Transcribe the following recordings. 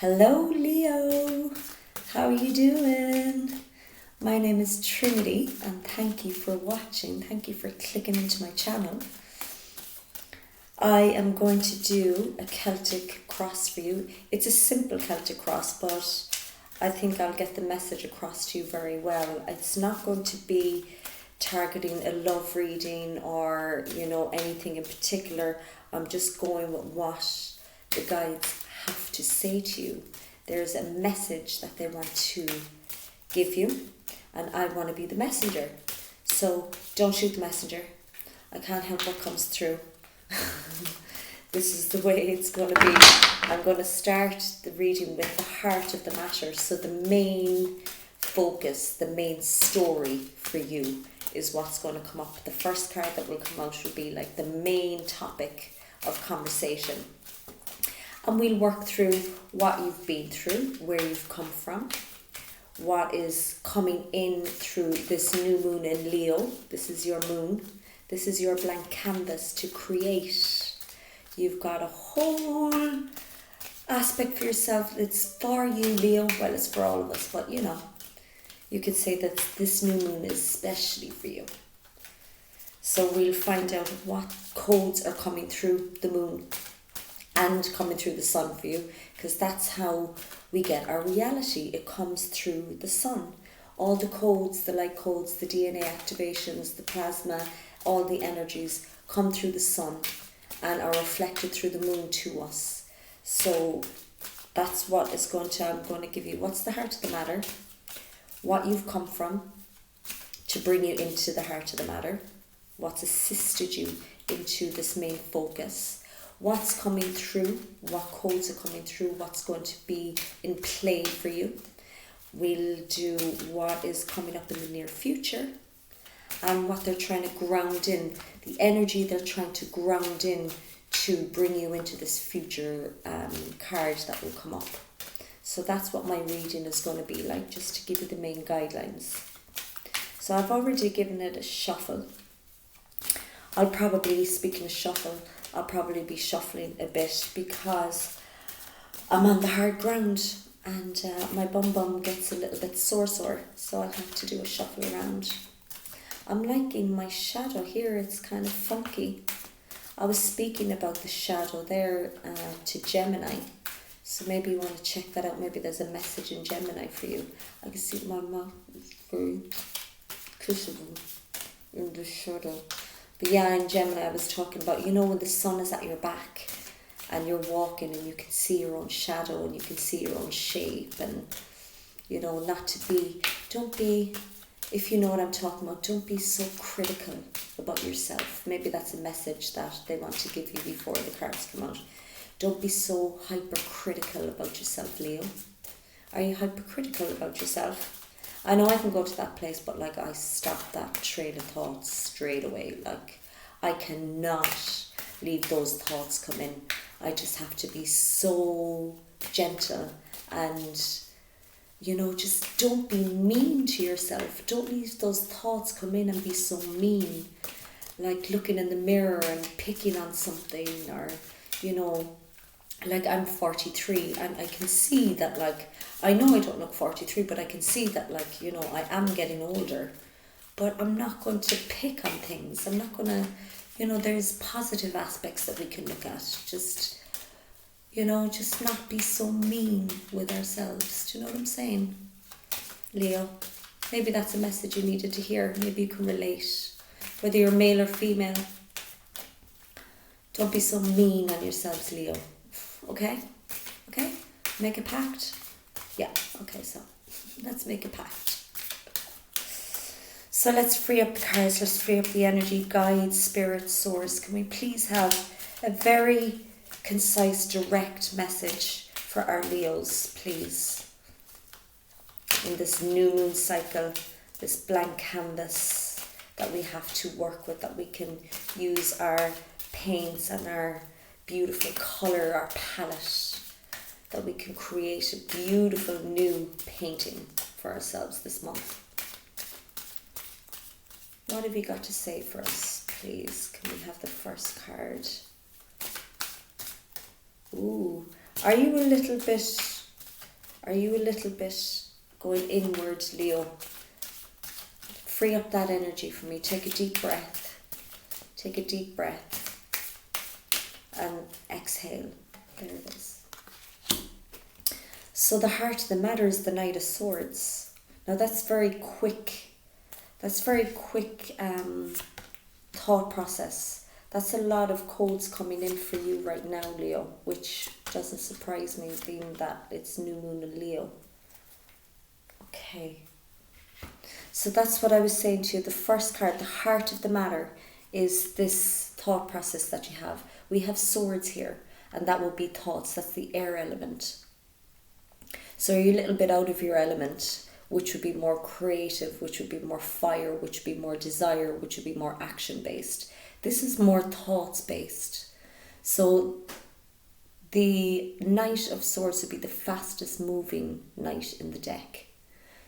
Hello, Leo. How are you doing? My name is Trinity, and thank you for watching. Thank you for clicking into my channel. I am going to do a Celtic cross for you. It's a simple Celtic cross, but I think I'll get the message across to you very well. It's not going to be targeting a love reading or, anything in particular. I'm just going with what the guides have to say to you. There's a message that they want to give you, and I want to be the messenger. So don't shoot the messenger. I can't help what comes through. This is the way it's going to be. I'm going to start the reading with the heart of the matter. So the main focus, the main story for you is what's going to come up. The first card that will come out will be like the main topic of conversation. And we'll work through what you've been through, where you've come from, what is coming in through this new moon in Leo. This is your moon. This is your blank canvas to create. You've got a whole aspect for yourself. It's for you, Leo. Well, it's for all of us, but you could say that this new moon is especially for you. So we'll find out what codes are coming through the moon and coming through the sun for you, because that's how we get our reality. It comes through the sun. All the codes, the light codes, the DNA activations, the plasma, all the energies come through the sun and are reflected through the moon to us. So that's what I'm going to give you. What's the heart of the matter? What you've come from to bring you into the heart of the matter. What's assisted you into this main focus. What's coming through, what codes are coming through, what's going to be in play for you. We'll do what is coming up in the near future and what they're trying to ground in, the energy they're trying to ground in to bring you into this future card that will come up. So that's what my reading is going to be like, just to give you the main guidelines. So I've already given it a shuffle. I'll probably, speaking of shuffle, I'll probably be shuffling a bit because I'm on the hard ground and my bum gets a little bit sore, so I'll have to do a shuffle around. I'm liking my shadow here, it's kind of funky. I was speaking about the shadow there to Gemini, so maybe you want to check that out. Maybe there's a message in Gemini for you. I can see my mouth is very kissable in the shadow. But yeah, in Gemini I was talking about, when the sun is at your back and you're walking and you can see your own shadow and you can see your own shape, and don't be, if you know what I'm talking about, don't be so critical about yourself. Maybe that's a message that they want to give you before the cards come out. Don't be so hypercritical about yourself, Leo. Are you hypercritical about yourself? I know I can go to that place, but I stop that train of thoughts straight away. I cannot leave those thoughts come in. I just have to be so gentle and, just don't be mean to yourself. Don't leave those thoughts come in and be so mean. Like looking in the mirror and picking on something, or, I'm 43 and I can see that I know I don't look 43, but I can see that I am getting older, but I'm not going to pick on things. I'm not going to, there's positive aspects that we can look at. Just not be so mean with ourselves. Do you know what I'm saying, Leo? Maybe that's a message you needed to hear. Maybe you can relate, whether you're male or female. Don't be so mean on yourselves, Leo. Okay? Make a pact? Yeah, okay, so let's make a pact. So let's free up the cards, let's free up the energy, guides, spirit, source. Can we please have a very concise, direct message for our Leos, please? In this new moon cycle, this blank canvas that we have to work with, that we can use our paints and our beautiful colour, our palette, that we can create a beautiful new painting for ourselves this month. What have you got to say for us, please? Can we have the first card? Ooh, are you a little bit Are you a little bit going inward, Leo? Free up that energy for me. Take a deep breath. Take a deep breath. And exhale. There it is. So the heart of the matter is the Knight of Swords. Now that's very quick. That's very quick thought process. That's a lot of codes coming in for you right now, Leo, which doesn't surprise me, being that it's new moon in Leo. Okay. So that's what I was saying to you. The first card, the heart of the matter, is this thought process that you have. We have swords here, and that will be thoughts. That's the air element. So you're a little bit out of your element, which would be more creative, which would be more fire, which would be more desire, which would be more action based. This is more thoughts based. So the Knight of Swords would be the fastest moving knight in the deck.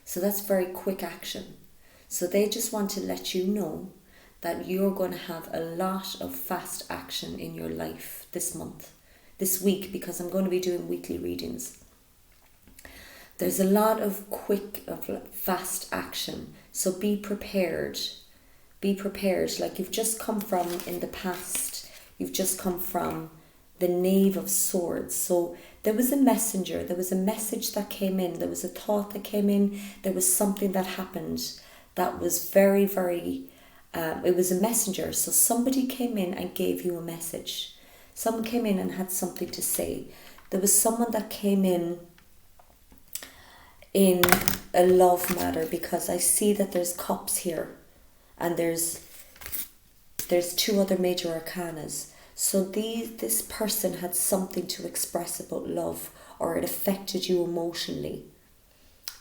So that's very quick action. So they just want to let you know that you're going to have a lot of fast action in your life this month, this week, because I'm going to be doing weekly readings. There's a lot of fast action. So be prepared. Be prepared. Like you've just come from, in the past, you've just come from the Knave of Swords. So there was a messenger, there was a message that came in, there was a thought that came in, there was something that happened that was very, very, it was a messenger. So somebody came in and gave you a message. Someone came in and had something to say. There was someone that came in a love matter, because I see that there's cups here and there's two other major arcanas. So this person had something to express about love, or it affected you emotionally.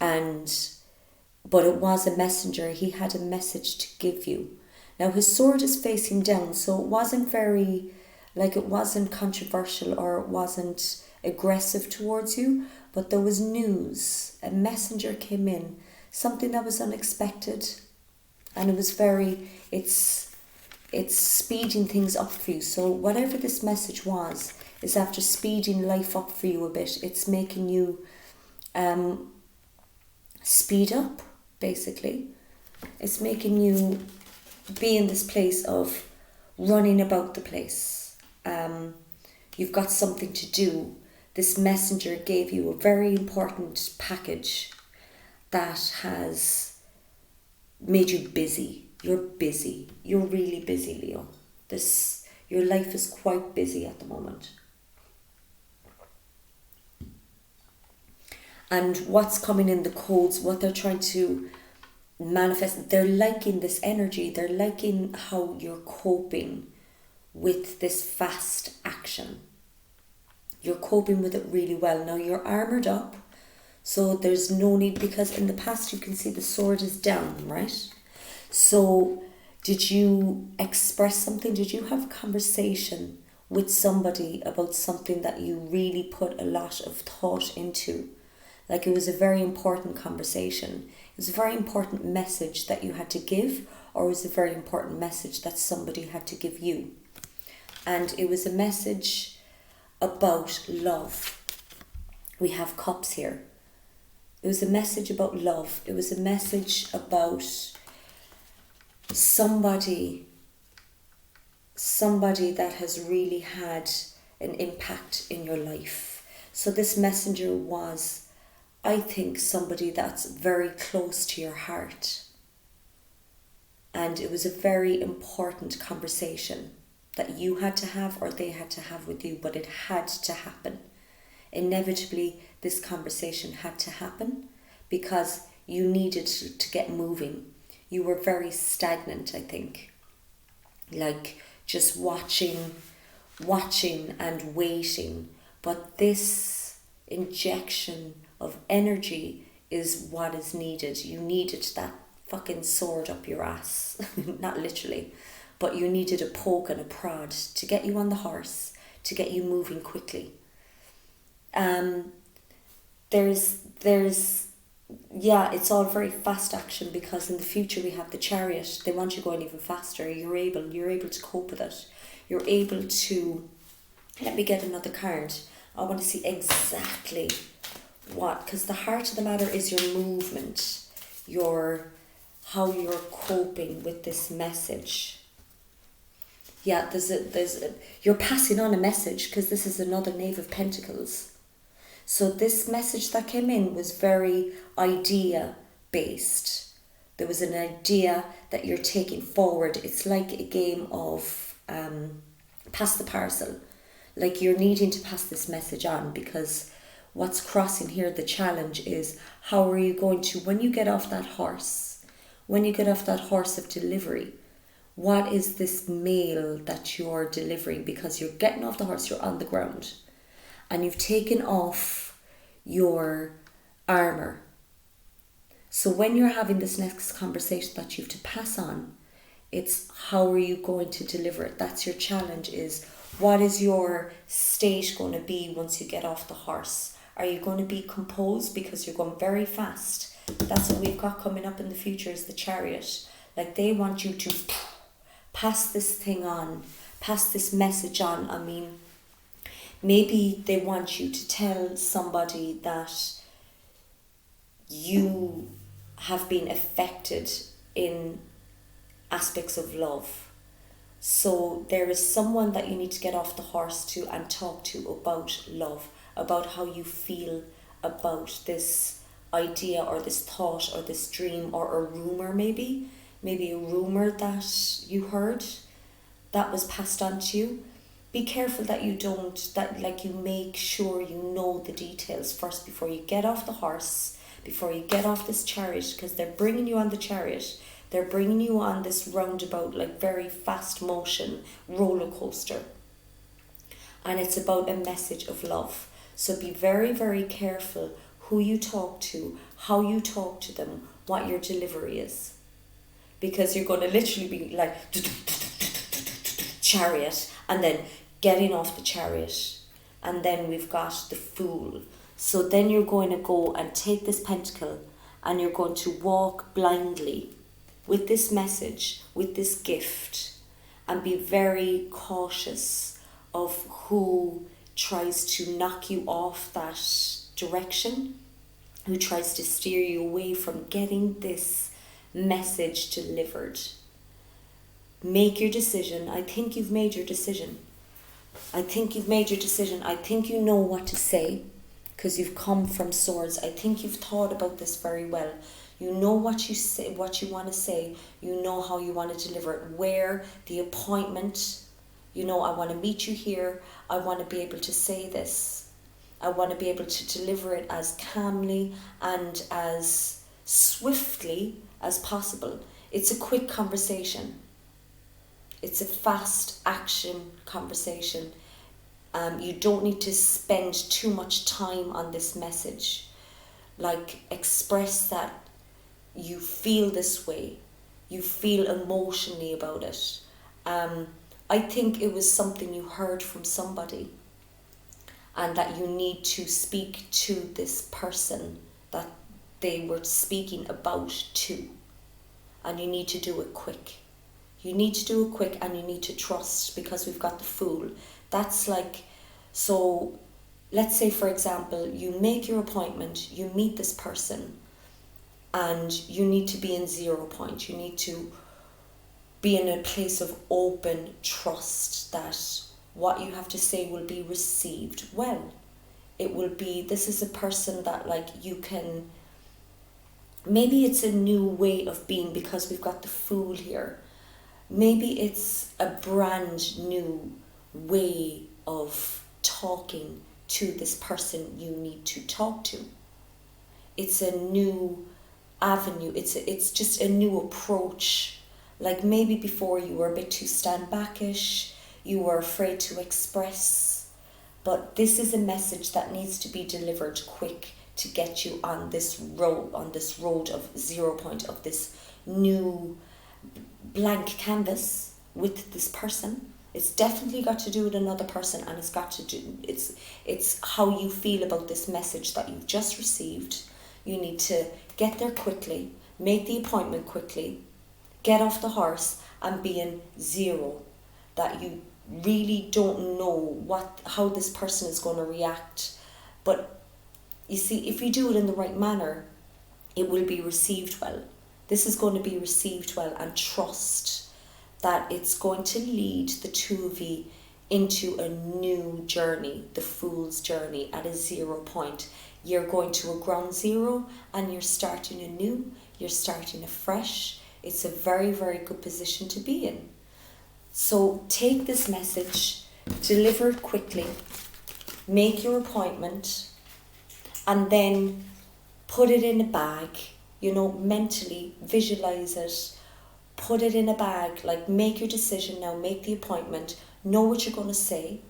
But it was a messenger. He had a message to give you. Now his sword is facing down, so it wasn't it wasn't controversial, or it wasn't aggressive towards you, but there was news. A messenger came in, something that was unexpected, and it was it's speeding things up for you. So whatever this message was, is after speeding life up for you a bit. It's making you speed up, basically. It's making you be in this place of running about the place. You've got something to do. This messenger gave you a very important package that has made you busy. You're busy. You're really busy, Leo. Your life is quite busy at the moment. And what's coming in the codes, what they're trying to manifest, they're liking this energy. They're liking how you're coping with this fast action. You're coping with it really well. Now you're armoured up, so there's no need, because in the past you can see the sword is down, right? So did you express something? Did you have a conversation with somebody about something that you really put a lot of thought into? Like it was a very important conversation. It was a very important message that you had to give, or it was a very important message that somebody had to give you. And it was a message about love. We have cups here. It was a message about love. It was a message about somebody that has really had an impact in your life. So this messenger was, I think, somebody that's very close to your heart. And it was a very important conversation that you had to have, or they had to have with you, but it had to happen. Inevitably, this conversation had to happen because you needed to get moving. You were very stagnant, I think. Like just watching and waiting. But this injection of energy is what is needed. You needed that fucking sword up your ass. Not literally. But you needed a poke and a prod to get you on the horse, to get you moving quickly. It's all very fast action, because in the future we have the Chariot. They want you going even faster. You're able to cope with it. You're able to, let me get another card. I want to see exactly what, because the heart of the matter is your movement, how you're coping with this message. Yeah, you're passing on a message, because this is another Knave of Pentacles. So this message that came in was very idea based. There was an idea that you're taking forward. It's like a game of pass the parcel. Like you're needing to pass this message on, because what's crossing here, the challenge is, how are you going to, when you get off that horse of delivery, what is this mail that you're delivering? Because you're getting off the horse, you're on the ground, and you've taken off your armour. So when you're having this next conversation that you have to pass on, it's how are you going to deliver it? That's your challenge, is what is your state going to be once you get off the horse? Are you going to be composed because you're going very fast? That's what we've got coming up in the future, is the Chariot. Like they want you to pass this thing on, pass this message on. I mean, maybe they want you to tell somebody that you have been affected in aspects of love. So there is someone that you need to get off the horse to and talk to about love, about how you feel about this idea or this thought or this dream, or a rumour, maybe a rumour that you heard that was passed on to you. Be careful that you make sure you know the details first before you get off the horse, before you get off this chariot, because they're bringing you on the chariot. They're bringing you on this roundabout, like very fast motion roller coaster. And it's about a message of love. So be very, very careful who you talk to, how you talk to them, what your delivery is. Because you're going to literally be like chariot, and then getting off the chariot. And then we've got the Fool. So then you're going to go and take this pentacle, and you're going to walk blindly with this message, with this gift, and be very cautious of who tries to knock you off that direction, who tries to steer you away from getting this message delivered. Make your decision. I think you've made your decision. I think you know what to say, because you've come from Swords. I think you've thought about this very well. You know what you say, what you want to say. You know how you want to deliver it. Where, the appointment. I want to meet you here. I want to be able to say this. I want to be able to deliver it as calmly and as swiftly as possible. It's a quick conversation. It's a fast action conversation. You don't need to spend too much time on this message. Like, express that you feel this way. You feel emotionally about it. I think it was something you heard from somebody, and that you need to speak to this person that they were speaking about to. And you need to do it quick. You need to do it quick, and you need to trust, because we've got the Fool. That's like, so let's say, for example, you make your appointment, you meet this person, and you need to be in 0 point. You need to be in a place of open trust that what you have to say will be received well. It will be, this is a person that you can, maybe it's a new way of being, because we've got the Fool here. Maybe it's a brand new way of talking to this person you need to talk to. It's a new avenue. It's just a new approach. Like maybe before you were a bit too stand-backish, you were afraid to express, but this is a message that needs to be delivered quick to get you on this road of 0 point, of this new blank canvas with this person. It's definitely got to do with another person, and it's how you feel about this message that you've just received. You need to get there quickly, make the appointment quickly, get off the horse, and be in 0. That you really don't know how this person is going to react, but You see, if you do it in the right manner, it will be received well. This is going to be received well, and trust that it's going to lead the two of you into a new journey, the Fool's journey, at a 0 point. You're going to a ground zero and you're starting anew, you're starting afresh. It's a very, very good position to be in. So take this message, deliver it quickly, make your appointment, and then put it in a bag, mentally visualize it, put it in a bag, like make your decision now, make the appointment, know what you're going to say,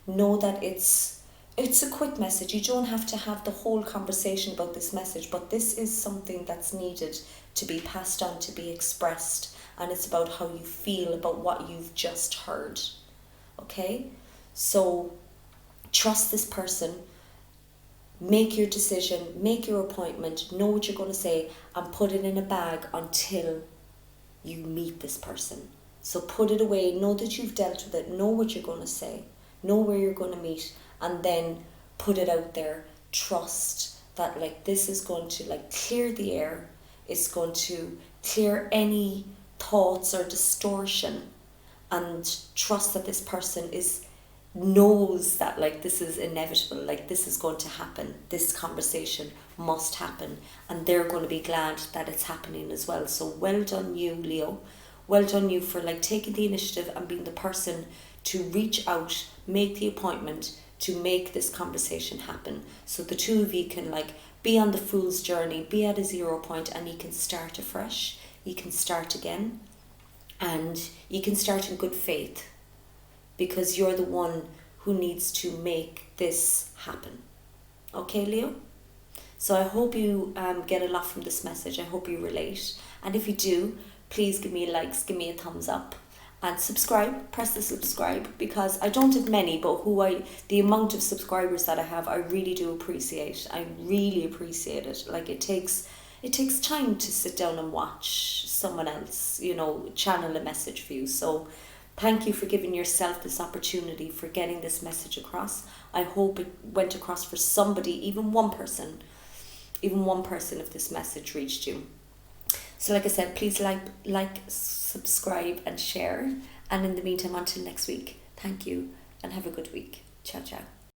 know that it's a quick message. You don't have to have the whole conversation about this message, but this is something that's needed to be passed on, to be expressed, and it's about how you feel about what you've just heard. Okay? So trust this person, make your decision, make your appointment, know what you're going to say, and put it in a bag until you meet this person. So put it away, know that you've dealt with it, know what you're going to say, know where you're going to meet, and then put it out there. Trust that this is going to clear the air, it's going to clear any thoughts or distortion, and trust that this person knows that this is inevitable, this is going to happen, this conversation must happen, and they're going to be glad that it's happening as well. So well done you, Leo. Well done you for taking the initiative and being the person to reach out, make the appointment, to make this conversation happen, so the two of you can be on the Fool's journey, be at a 0 point, and you can start afresh, you can start again, and you can start in good faith, because you're the one who needs to make this happen. Okay, Leo? So I hope you get a lot from this message. I hope you relate. And if you do, please give me likes, give me a thumbs up, and subscribe. Press the subscribe, because I don't have many, but the amount of subscribers that I have, I really do appreciate. I really appreciate it. It takes time to sit down and watch someone else, channel a message for you. So thank you for giving yourself this opportunity, for getting this message across. I hope it went across for somebody, even one person, if this message reached you. So like I said, please like, subscribe and share. And in the meantime, until next week, thank you and have a good week. Ciao, ciao.